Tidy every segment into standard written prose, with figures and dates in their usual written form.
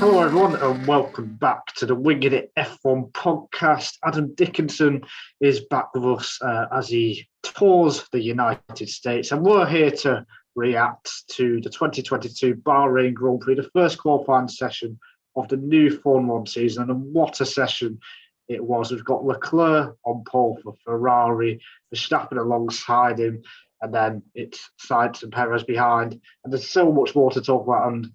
Hello, everyone, and welcome back to the Winging It F1 podcast. Adam Dickinson is back with us as he tours the United States, and we're here to react to the 2022 Bahrain Grand Prix, the first qualifying session of the new Formula 1 season, and what a session it was. We've got Leclerc on pole for Ferrari, Verstappen alongside him, and then it's Sainz and Perez behind. And there's so much more to talk about, and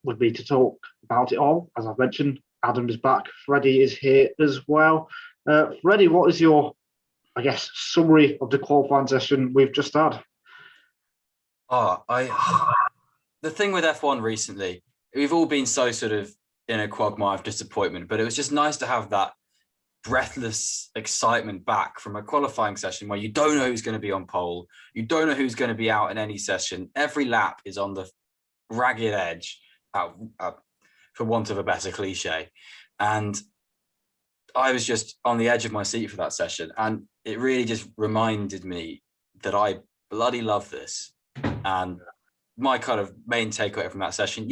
with me to talk about it all, as I've mentioned, Adam is back. Freddie is here as well. Freddie, what is your, summary of the qualifying session we've just had? The thing with F1 recently, we've all been so sort of in a quagmire of disappointment, but it was just nice to have that breathless excitement back from a qualifying session where you don't know who's going to be on pole, you don't know who's going to be out in any session. Every lap is on the ragged edge, for want of a better cliche. And I was just on the edge of my seat for that session, and it really just reminded me that I bloody love this. And my kind of main takeaway from that session,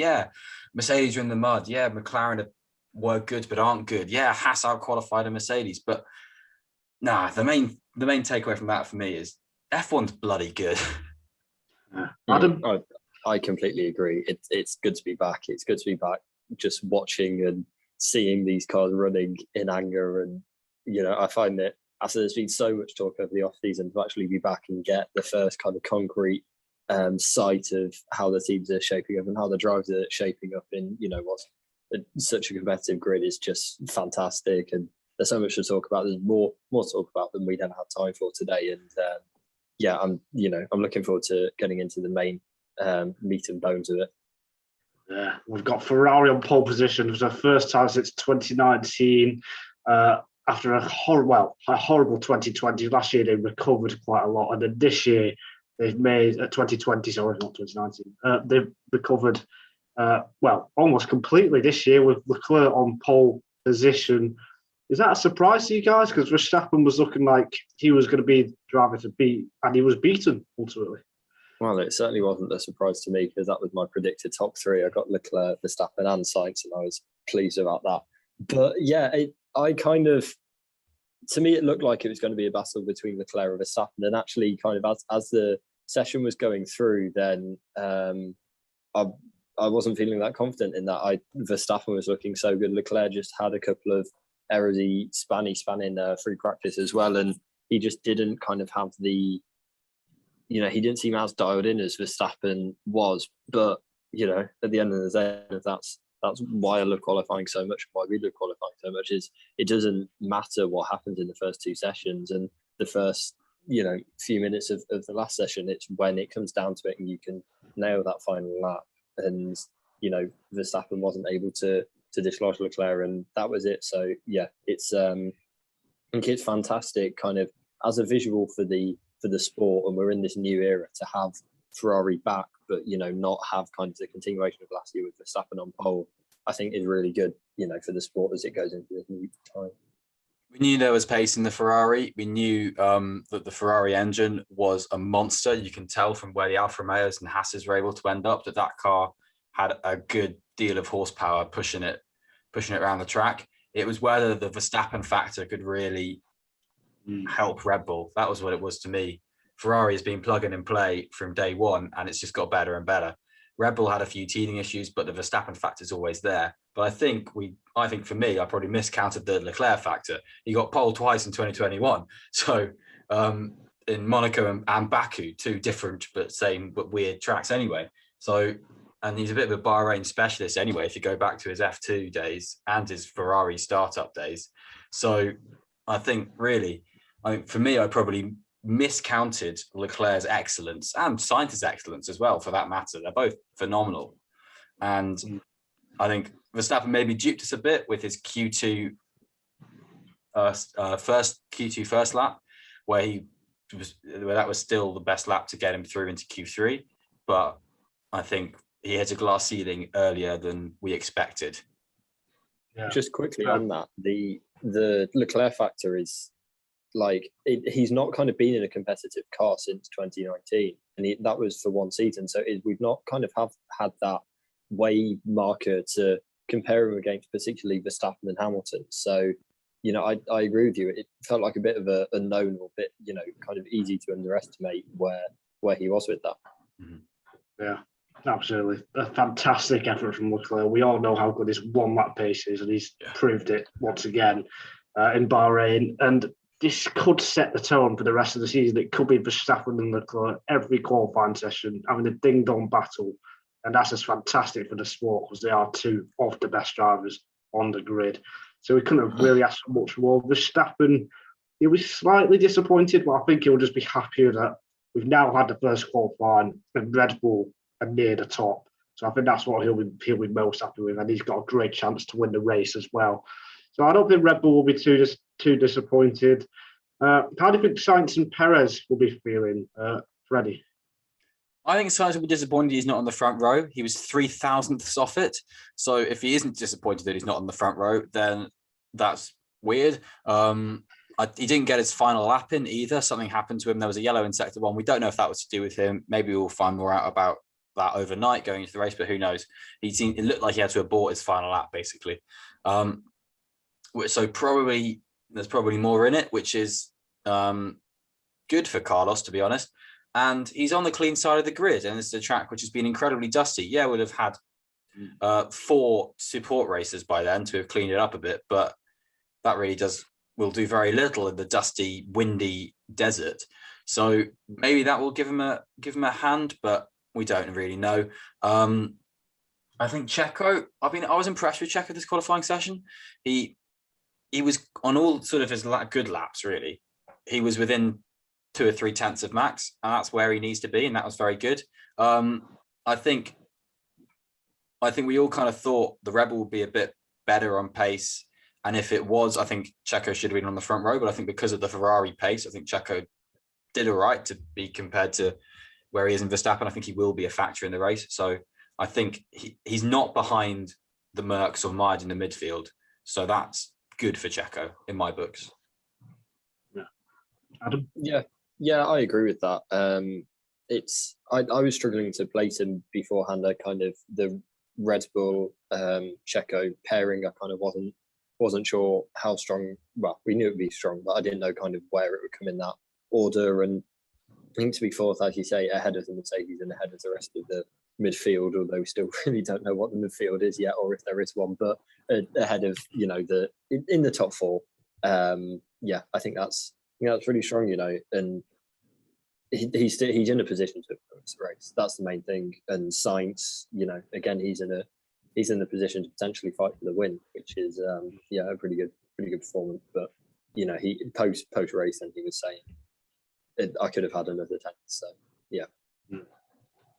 Mercedes are in the mud, McLaren were good but aren't good. Haas out-qualified a Mercedes, but the main takeaway from that for me is F1's bloody good. Adam? I completely agree. It's good to be back. It's good to be back just watching and seeing these cars running in anger. And, I find that after there's been so much talk over the off-season, to actually be back and get the first kind of concrete sight of how the teams are shaping up and how the drivers are shaping up in, what's such a competitive grid is just fantastic. And there's so much to talk about. There's more to talk about than we don't have time for today. And I'm looking forward to getting into the main meat and bones of it. Yeah, we've got Ferrari on pole position. It was their first time since 2019. After a horrible 2020. Last year they recovered quite a lot, and then this year they've made 2020. Sorry, not 2019. They've recovered almost completely this year with Leclerc on pole position. Is that a surprise to you guys? Because Verstappen was looking like he was going to be the driver to beat, and he was beaten ultimately. Well, it certainly wasn't a surprise to me because that was my predicted top three. I got Leclerc, Verstappen and Sainz, and I was pleased about that. But to me, it looked like it was going to be a battle between Leclerc and Verstappen. And actually, kind of as the session was going through, then I wasn't feeling that confident in that. Verstappen was looking so good. Leclerc just had a couple of errors. He span in free practice as well, and he just didn't kind of have the. He didn't seem as dialed in as Verstappen was, but at the end of the day, that's why I love qualifying so much. Why we love qualifying so much is it doesn't matter what happens in the first two sessions and the first few minutes of the last session. It's when it comes down to it and you can nail that final lap. And Verstappen wasn't able to dislodge Leclerc, and that was it. So it's I think it's fantastic, kind of as a visual for the sport, and we're in this new era to have Ferrari back, but not have kind of the continuation of last year with Verstappen on pole. I think is really good, for the sport as it goes into this new time. We knew there was pace in the Ferrari. We knew that the Ferrari engine was a monster. You can tell from where the Alfa Romeos and Haas's were able to end up that car had a good deal of horsepower pushing it around the track. It was whether the Verstappen factor could really help Red Bull. That was what it was to me. Ferrari has been plug and play from day one, and it's just got better and better. Red Bull had a few teething issues, but the Verstappen factor is always there. But I think for me, I probably miscounted the Leclerc factor. He got pole twice in 2021. So in Monaco and Baku, two different but same but weird tracks anyway. So, and he's a bit of a Bahrain specialist anyway, if you go back to his F2 days and his Ferrari startup days. So I think for me, I probably miscounted Leclerc's excellence and Sainz's excellence as well, for that matter. They're both phenomenal. And I think Verstappen maybe duped us a bit with his Q2 first lap, where that was still the best lap to get him through into Q3. But I think he hit a glass ceiling earlier than we expected. Yeah. Just quickly on that, the Leclerc factor is he's not kind of been in a competitive car since 2019, and that was for one season. So we've not kind of had that wave marker to compare him against particularly Verstappen and Hamilton. So, you know, I agree with you. It felt like a bit of a known or bit, you know, kind of easy to underestimate where he was with that. Mm-hmm. Yeah, absolutely. A fantastic effort from Leclerc. We all know how good his one-lap pace is, and he's proved it once again in Bahrain. And this could set the tone for the rest of the season. It could be Verstappen and Leclerc every qualifying session, having a ding-dong battle. And that's just fantastic for the sport because they are two of the best drivers on the grid. So we couldn't have really asked for much more. Verstappen, he was slightly disappointed, but I think he'll just be happier that we've now had the first qualifying and Red Bull are near the top. So I think that's what he'll be most happy with. And he's got a great chance to win the race as well. So I don't think Red Bull will be too disappointed. How do you think Sainz and Perez will be feeling, Freddie? I think Sainz will be disappointed he's not on the front row. He was 3,000ths off it. So if he isn't disappointed that he's not on the front row, then that's weird. He didn't get his final lap in either. Something happened to him. There was a yellow in sector 1. We don't know if that was to do with him. Maybe we'll find more out about that overnight going into the race, but who knows? It looked like he had to abort his final lap, basically. So probably there's probably more in it, which is good for Carlos, to be honest. And he's on the clean side of the grid, and it's a track which has been incredibly dusty. Yeah, we'd have had 4 support races by then to have cleaned it up a bit, but that really will do very little in the dusty, windy desert. So maybe that will give him a hand, but we don't really know. I think Checo. I was impressed with Checo this qualifying session. He was on all sort of his good laps. Really, he was within 2 or 3 tenths of max, and that's where he needs to be, and that was very good. I think we all kind of thought the Rebel would be a bit better on pace, and if it was, I think Checo should have been on the front row, but I think because of the Ferrari pace, I think Checo did all right to be compared to where he is in Verstappen. I think he will be a factor in the race, so I think he's not behind the Mercs or Mired in the midfield, so that's good for Checo in my books. Yeah, Adam? Yeah, I agree with that. I was struggling to place him beforehand. I kind of the Red Bull Checo pairing. I kind of wasn't sure how strong. Well, we knew it would be strong, but I didn't know kind of where it would come in that order. And I think to be fourth, as you say, ahead of the Mercedes and ahead of the rest of the midfield. Although we still really don't know what the midfield is yet, or if there is one. But ahead of in the top 4. I think that's really strong. And he's in a position to influence the race. That's the main thing. And Sainz, again, he's in the position to potentially fight for the win, which is a pretty good performance. But he post race, and he was saying, I could have had another 10. So yeah.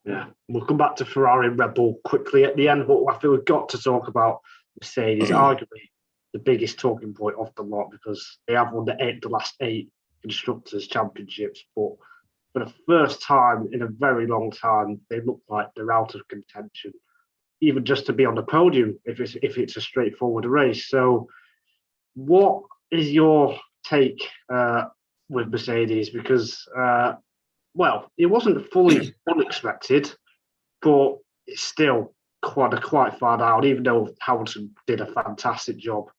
Yeah, we'll come back to Ferrari and Red Bull quickly at the end, but I feel we've got to talk about Mercedes, arguably the biggest talking point of the lot, because they have won the last 8 Constructors' Championships, but for the first time in a very long time, they look like they're out of contention, even just to be on the podium if it's a straightforward race. So what is your take with Mercedes? Because, it wasn't fully unexpected, but it's still quite far down, even though Hamilton did a fantastic job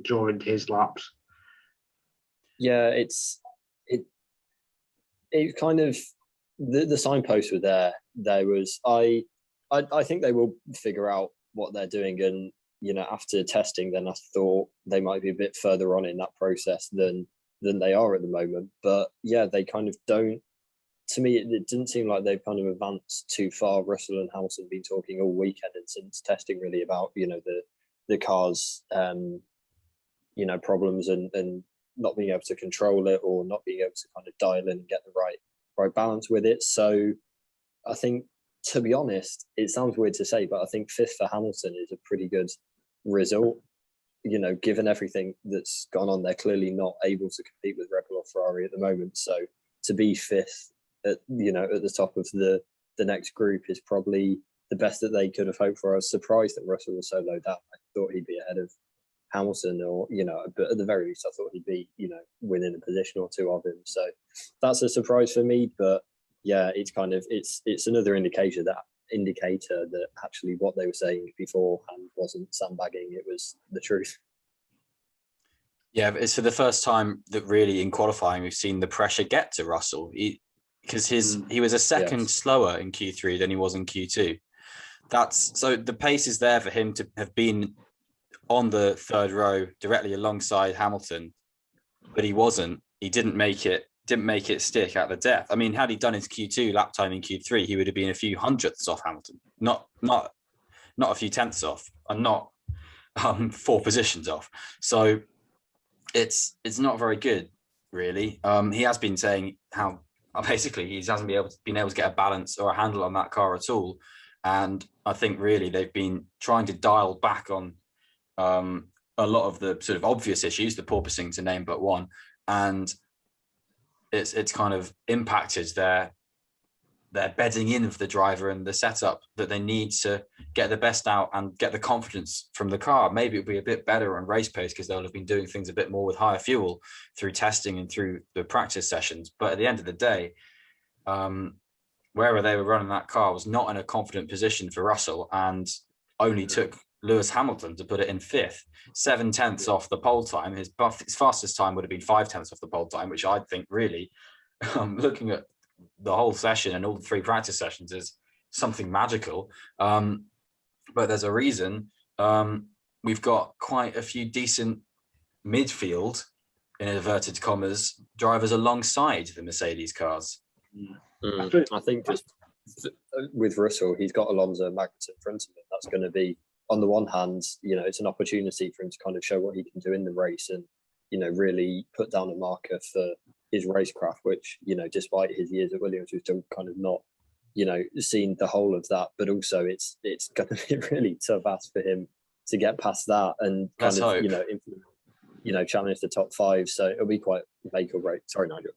during his laps. Yeah, it kind of the signposts were there. There was I think they will figure out what they're doing, and after testing, then I thought they might be a bit further on in that process than they are at the moment. But yeah, they kind of don't. To me, it didn't seem like they've kind of advanced too far. Russell and Hamilton have been talking all weekend and since testing really about the cars problems and not being able to control it, or not being able to kind of dial in and get the right balance with it. So I think, to be honest, it sounds weird to say, but I think 5th for Hamilton is a pretty good result. Given everything that's gone on, they're clearly not able to compete with Red Bull or Ferrari at the moment. So to be 5th at the top of the next group is probably the best that they could have hoped for. I was surprised that Russell was so low down. I thought he'd be ahead of Hamilton, or but at the very least I thought he'd be within a position or 2 of him. So that's a surprise for me. But yeah, it's kind of it's another indication that indicator that actually what they were saying beforehand wasn't sandbagging, it was the truth. Yeah, it's for the first time that really in qualifying we've seen the pressure get to Russell, because he was a second slower in Q3 than he was in Q2. So the pace is there for him to have been on the third row directly alongside Hamilton, but he wasn't. He didn't make it stick at the depth. I mean, had he done his Q2 lap time in Q3, he would have been a few hundredths off Hamilton, not a few tenths off, and not 4 positions off. So it's not very good, really. He has been saying how basically he hasn't been able to get a balance or a handle on that car at all. And I think really they've been trying to dial back on a lot of the sort of obvious issues, the porpoising to name but one, and it's kind of impacted their bedding in of the driver and the setup that they need to get the best out and get the confidence from the car. Maybe it'll be a bit better on race pace because they'll have been doing things a bit more with higher fuel through testing and through the practice sessions. But at the end of the day, wherever they were running that car was not in a confident position for Russell, and only took Lewis Hamilton to put it in 5th, 7 tenths off the pole time. His fastest time would have been 5 tenths off the pole time, which I think really, looking at the whole session and all the 3 practice sessions, is something magical. But there's a reason. We've got quite a few decent midfield, in inverted commas, drivers alongside the Mercedes cars. I think just with Russell, he's got Alonso and Magnussen in front of him. That's going to be, on the one hand, it's an opportunity for him to kind of show what he can do in the race and, really put down a marker for his racecraft, which, despite his years at Williams, we've still kind of not, seen the whole of that. But also it's going to be a really tough ask for him to get past that and kind of, challenge the top 5. So it'll be quite make or break. Sorry, Nigel.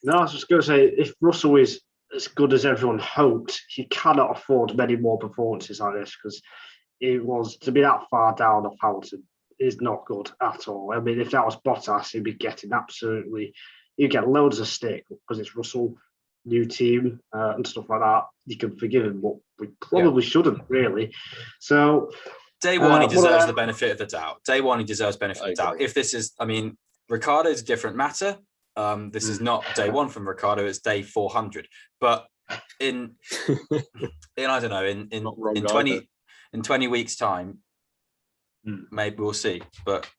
No, I was just going to say, if Russell is as good as everyone hoped, he cannot afford many more performances like this, because it was to be that far down off Hamilton is not good at all. I mean, if that was Bottas, he'd be getting he'd get loads of stick because it's Russell, new team and stuff like that. You can forgive him, but we probably shouldn't really. So day one, he deserves the benefit of the doubt. Day one, he deserves benefit of the doubt. If this is, I mean, Ricciardo's a different matter. This is not day one from Ricciardo, it's day 400. But in I don't know, in 20 weeks' time, maybe we'll see. But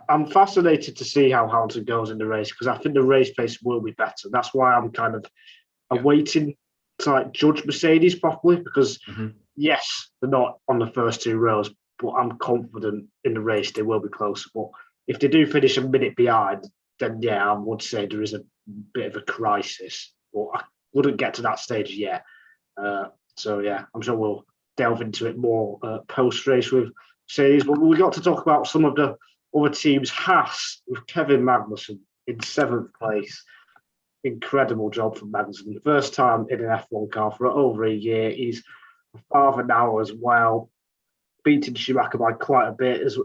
I'm fascinated to see how Hamilton goes in the race, because I think the race pace will be better. That's why I'm kind of awaiting to judge Mercedes properly, because yes, they're not on the first 2 rows, but I'm confident in the race they will be closer. But if they do finish a minute behind, then I would say there is a bit of a crisis. But I wouldn't get to that stage yet. So I'm sure we'll delve into it more post-race with Mercedes. But we got to talk about some of the other teams. Haas with Kevin Magnussen in 7th place. Incredible job from Magnussen. The first time in an F1 car for over a year. He's a father now as well, beating Schumacher by quite a bit. As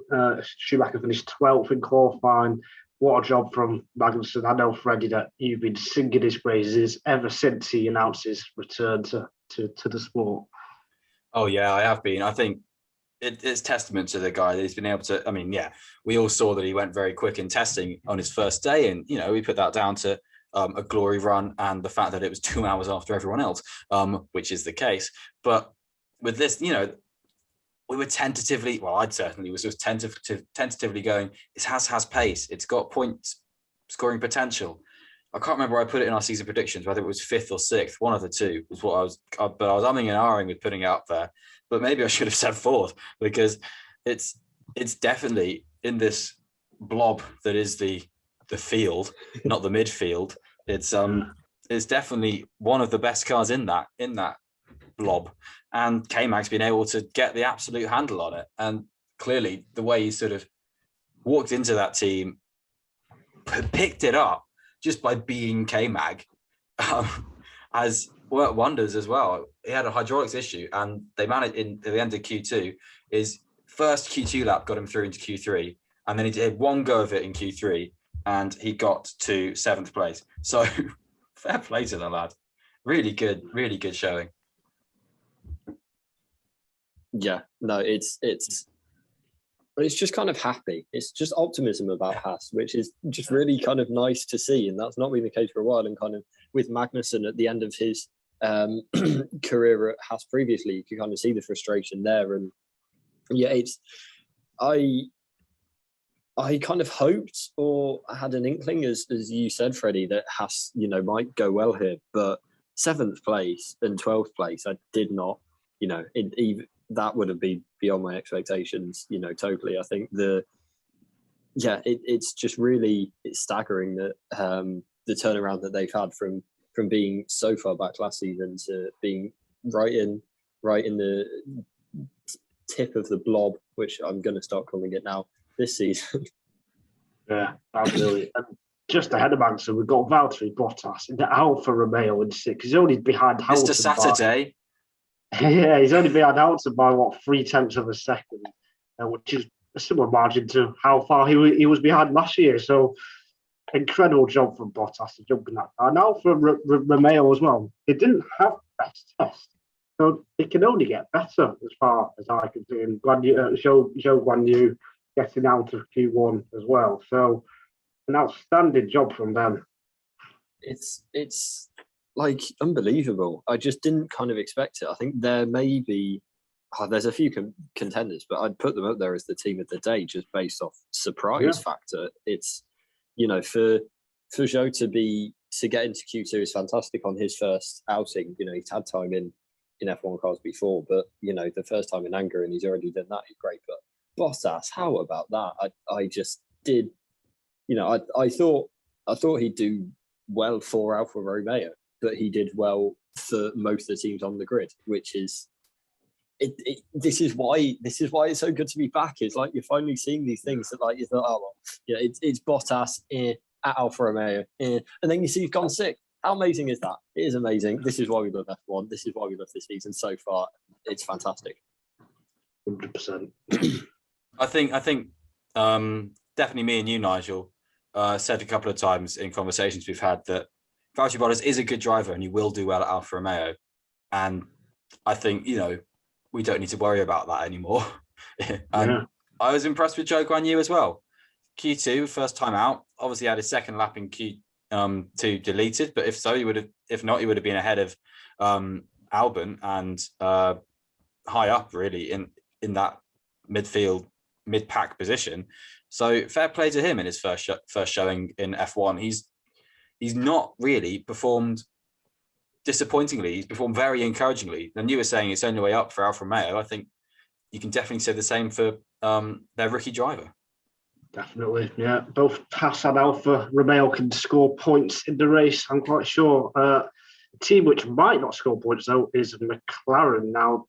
Schumacher finished 12th in qualifying. What a job from Magnussen. I know, Freddie, that you've been singing his praises ever since he announced his return to the sport. Oh, yeah, I have been. I think it's testament to the guy that he's been able to. I mean, we all saw that he went very quick in testing on his first day. And, we put that down to a glory run and the fact that it was 2 hours after everyone else, which is the case. But with this, we were tentatively, well, I'd certainly was just tentatively going, this has pace. It's got points scoring potential. I can't remember where I put it in our season predictions, whether it was 5th or 6th, one of the two was what I was, but I was umming and ahhing with putting it up there. But maybe I should have said 4th, because it's definitely in this blob that is the field, not the midfield. It's definitely one of the best cars in that blob, and K-Mag's been able to get the absolute handle on it. And clearly the way he sort of walked into that team, picked it up just by being K-Mag, has worked wonders as well. He had a hydraulics issue and they managed at the end of Q2, his first Q2 lap got him through into Q3, and then he did one go of it in Q3 and he got to 7th place. So fair play to the lad. Really good showing. yeah, no, it's just kind of happy. It's just optimism about Haas, which is just really kind of nice to see, and that's not been the case for a while. And kind of with Magnussen at the end of his career at Haas previously, you can kind of see the frustration there. And yeah, I kind of hoped or had an inkling, as you said, Freddie, that Haas, might go well here. But 7th place and 12th place, I did not, that would have been beyond my expectations, totally. I think it's just really, it's staggering that the turnaround that they've had from being so far back last season to being right in the tip of the blob, which I'm going to start calling it now, this season. Yeah, absolutely. And just ahead of Magnussen, we've got Valtteri Bottas in the Alfa Romeo in 6th. He's only behind Hamilton. Mr. Saturday. Yeah, he's only behind Hamilton by 0.3 of a second, which is a similar margin to how far he was behind last year. So, incredible job from Bottas to jump in that car. Now for Romeo as well. It didn't have best test, so it can only get better as far as I can see. And Zhou Guanyu getting out of Q1 as well. So, an outstanding job from them. It's like unbelievable. I just didn't kind of expect it. I think there may be, there's a few contenders, but I'd put them up there as the team of the day just based off surprise factor. It's, for Zhou to get into Q2 is fantastic on his first outing. He's had time in F1 cars before, but the first time in anger and he's already done that is great. But Bottas, how about that? I just did, I thought he'd do well for Alfa Romeo, but he did well for most of the teams on the grid, which is this is why it's so good to be back. It's like you're finally seeing these things that you thought, it's Bottas at Alfa Romeo, and then you see he's gone 6th. How amazing is that? It is amazing. This is why we love F1. This is why we love this season so far. It's fantastic. 100%. I think definitely me and you, Nigel, said a couple of times in conversations we've had that Valtteri Bottas is a good driver and he will do well at Alfa Romeo. And I think, we don't need to worry about that anymore. And I was impressed with Zhou Guanyu as well. Q2, first time out, obviously had his second lap in Q2 deleted, but if not, he would have been ahead of Albon and high up really in that midfield, mid-pack position. So fair play to him in his first showing in F1. He's not really performed disappointingly. He's performed very encouragingly. And you were saying it's only way up for Alfa Romeo. I think you can definitely say the same for their rookie driver. Definitely, yeah. Both Haas and Alfa Romeo can score points in the race, I'm quite sure. A team which might not score points, though, is McLaren. Now,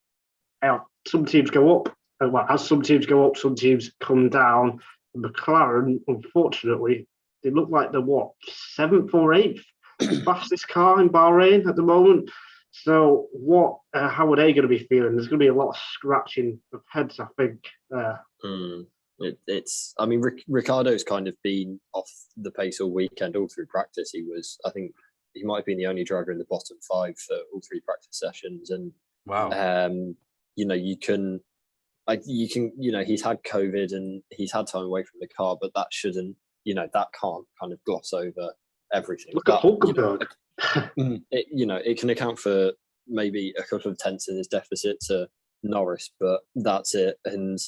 some teams go up. As some teams go up, some teams come down. McLaren, unfortunately, they look like they're 7th or 8th fastest car in Bahrain at the moment. So how are they going to be feeling? There's going to be a lot of scratching of heads, I think. Ricciardo's kind of been off the pace all weekend, all through practice. I think he might have been the only driver in the bottom 5 for all 3 practice sessions. And wow, he's had COVID and he's had time away from the car, but that shouldn't, that can't kind of gloss over everything. Look at Hulkenberg. It can account for maybe a couple of tenths in his deficit to Norris, but that's it. And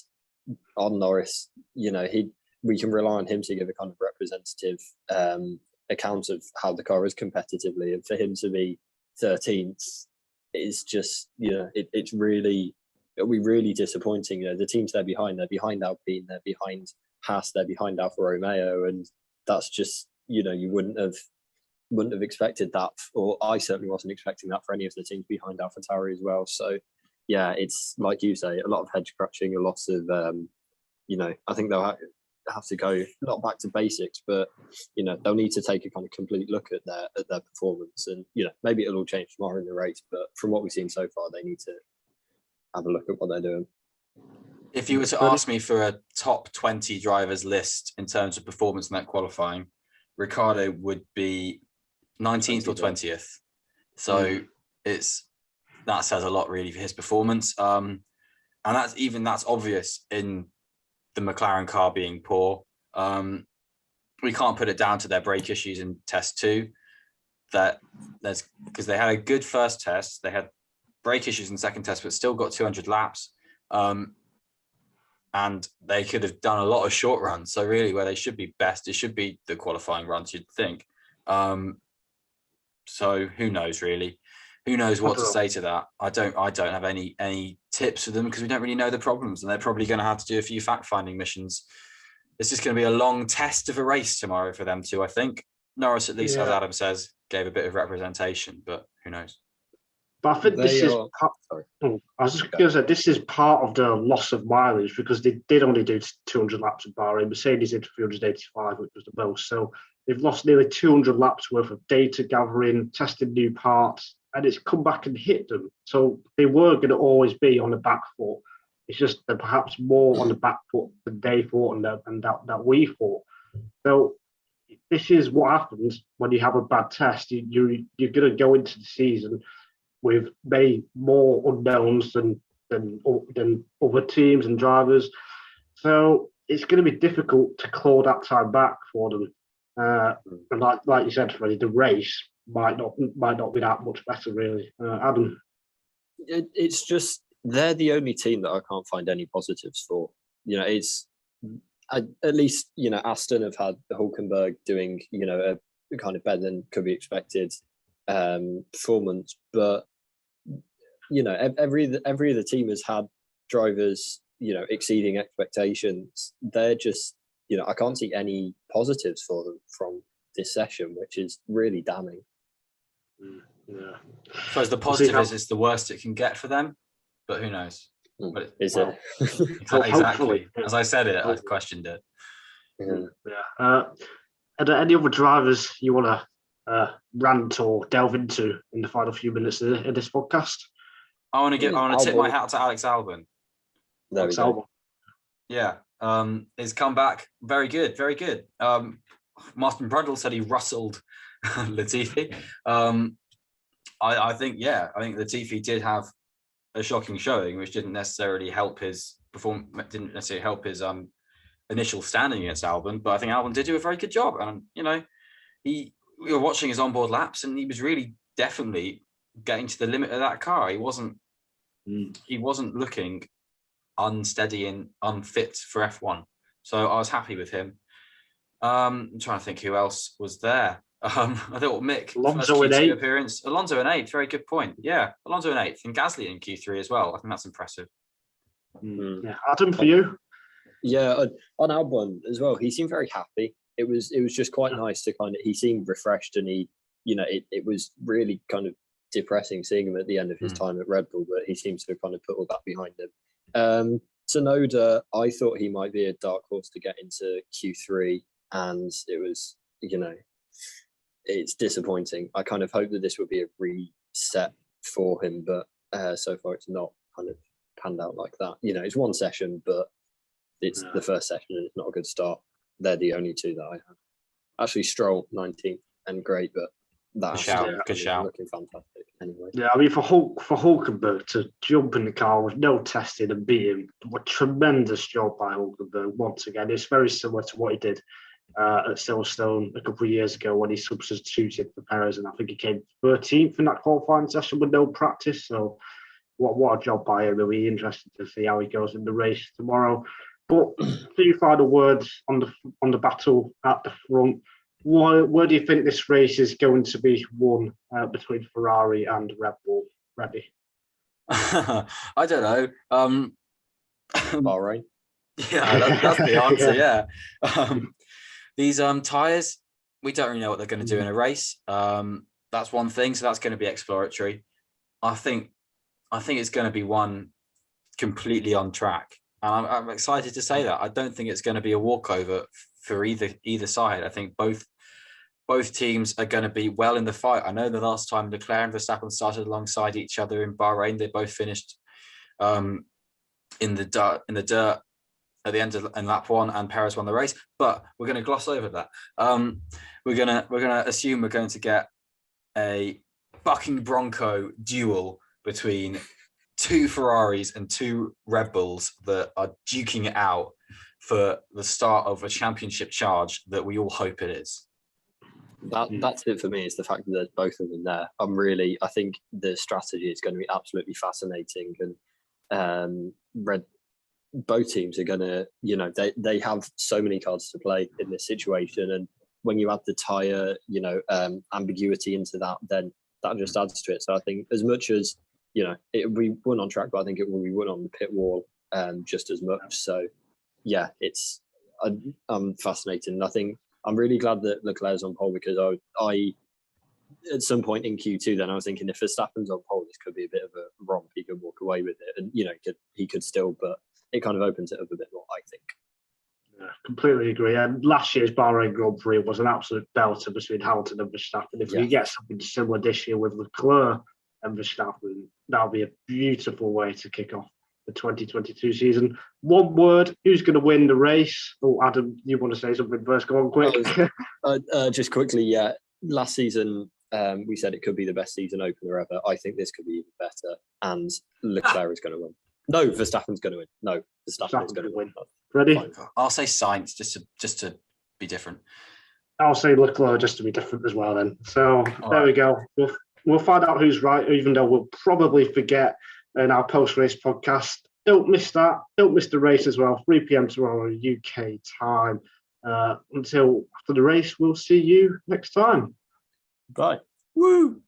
on Norris, we can rely on him to give a kind of representative account of how the car is competitively, and for him to be 13th is just, it's really, it'll be really disappointing. The teams they're behind Alpine, they're behind Haas, they're behind Alfa Romeo, and that's just, you wouldn't have expected that, or I certainly wasn't expecting that for any of the teams behind AlphaTauri as well. So yeah, it's like you say, a lot of head scratching, a lot of I think they'll have to go not back to basics, but they'll need to take a kind of complete look at their performance, and maybe it'll all change tomorrow in the race, but from what we've seen so far, they need to have a look at what they're doing. If you were to ask me for a top 20 drivers list in terms of performance in that qualifying, Ricciardo would be 19th or 20th. So that says a lot really for his performance. And that's obvious in the McLaren car being poor. We can't put it down to their brake issues in test 2. Because they had a good first test, they had brake issues in second test, but still got 200 laps. And they could have done a lot of short runs. So really, where they should be best, it should be the qualifying runs, you'd think. So who knows, really? Who knows what to say to that? I don't have any tips for them because we don't really know the problems, and they're probably going to have to do a few fact-finding missions. It's just going to be a long test of a race tomorrow for them too, I think. Norris, at least, as Adam says, gave a bit of representation, but who knows? But I think this is part of the loss of mileage because they did only do 200 laps at Bahrain. Mercedes did 385, which was the most. So they've lost nearly 200 laps worth of data gathering, testing new parts, and it's come back and hit them. So they were going to always be on the back foot. It's just they're perhaps more on the back foot than they thought and that we thought. So this is what happens when you have a bad test. You're going to go into the season with maybe more unknowns than other teams and drivers. So it's going to be difficult to claw that time back for them. And like you said, Freddie, the race might not be that much better, really. Adam? It's just they're the only team that I can't find any positives for. It's at least, Aston have had Hulkenberg doing, a kind of better than could be expected performance. But, every other team has had drivers, exceeding expectations. They're just, I can't see any positives for them from this session, which is really damning. Yeah. I suppose the positive is it's the worst it can get for them, but who knows? But it? Exactly. As I said it, I questioned it. Yeah. Are there any other drivers you want to rant or delve into in the final few minutes of this podcast? I want to tip my hat to Alex Albon. Alex Albon. Yeah. His comeback, very good, very good. Martin Brundle said he rustled Latifi. I think Latifi did have a shocking showing, which didn't necessarily help his initial standing against Albon, but I think Albon did do a very good job. And we were watching his onboard laps, and he was really definitely getting to the limit of that car. He wasn't looking unsteady and unfit for F1. So I was happy with him. I'm trying to think who else was there. I thought Mick, Alonso in 8th appearance. Alonso in 8th, very good point. Yeah, Alonso in 8th, and Gasly in Q3 as well. I think that's impressive. Yeah, Adam, for you? Yeah, on Albon as well. He seemed very happy. It was just quite nice to he seemed refreshed, and he, it was really kind of depressing seeing him at the end of his time at Red Bull, but he seems to have kind of put all that behind him. Tsunoda, I thought he might be a dark horse to get into Q3, and it was, it's disappointing. I kind of hoped that this would be a reset for him, but so far it's not kind of panned out like that. It's one session, but it's the first session and it's not a good start. They're the only two that I have. Actually, Stroll 19th and great, but that's good shout. Looking fantastic anyway. Yeah, I mean for Hulkenberg to jump in the car with no testing and beat him, what tremendous job by Hulkenberg once again. It's very similar to what he did at Silverstone a couple of years ago when he substituted for Perez, and I think he came 13th in that qualifying session with no practice. So what a job by him. It'll be interesting to see how he goes in the race tomorrow. But a few final words on the battle at the front. Where do you think this race is going to be won between Ferrari and Red Bull? Freddie? I don't know. Bahrain. Yeah, that's the answer. Yeah. These tyres, we don't really know what they're going to do in a race. That's one thing. So that's going to be exploratory. I think it's going to be one completely on track, and I'm excited to say that. I don't think it's going to be a walkover for either side. I think both teams are going to be well in the fight. I know the last time Leclerc and Verstappen started alongside each other in Bahrain, they both finished in the dirt at the end of lap 1, and Perez won the race. But we're going to gloss over that. We're going to assume we're going to get a bucking bronco duel between two Ferraris and two Red Bulls that are duking it out for the start of a championship charge that we all hope it is. That's it for me. Is the fact that there's both of them there. I think the strategy is going to be absolutely fascinating, and both teams are going to, they have so many cards to play in this situation, and when you add the tyre, ambiguity into that, then that just adds to it. So I think as much as we won on track, but I think it will be won on the pit wall just as much. So yeah, I'm fascinated, and I think I'm really glad that Leclerc's on pole, because I at some point in Q2 then I was thinking, if Verstappen's on pole, this could be a bit of a romp. He could walk away with it, and he could still, but it kind of opens it up a bit more, I think. Yeah, completely agree. And last year's Bahrain Grand Prix was an absolute belter between Hamilton and Verstappen. If we get something similar this year with Leclerc and Verstappen, that'll be a beautiful way to kick off the 2022 season. One word, who's going to win the race? Oh, Adam, you want to say something first? Go on, quick. Just quickly, yeah. Last season, we said it could be the best season opener ever. I think this could be even better, and Leclerc is going to win. No, Verstappen's going to win. No, Verstappen's going to win. Freddie? I'll say Sainz just to be different. I'll say Leclerc just to be different as well then. So there we go. We'll find out who's right, even though we'll probably forget in our post-race podcast. Don't miss that. Don't miss the race as well. 3 p.m. tomorrow UK time. Until after the race, we'll see you next time. Bye. Woo!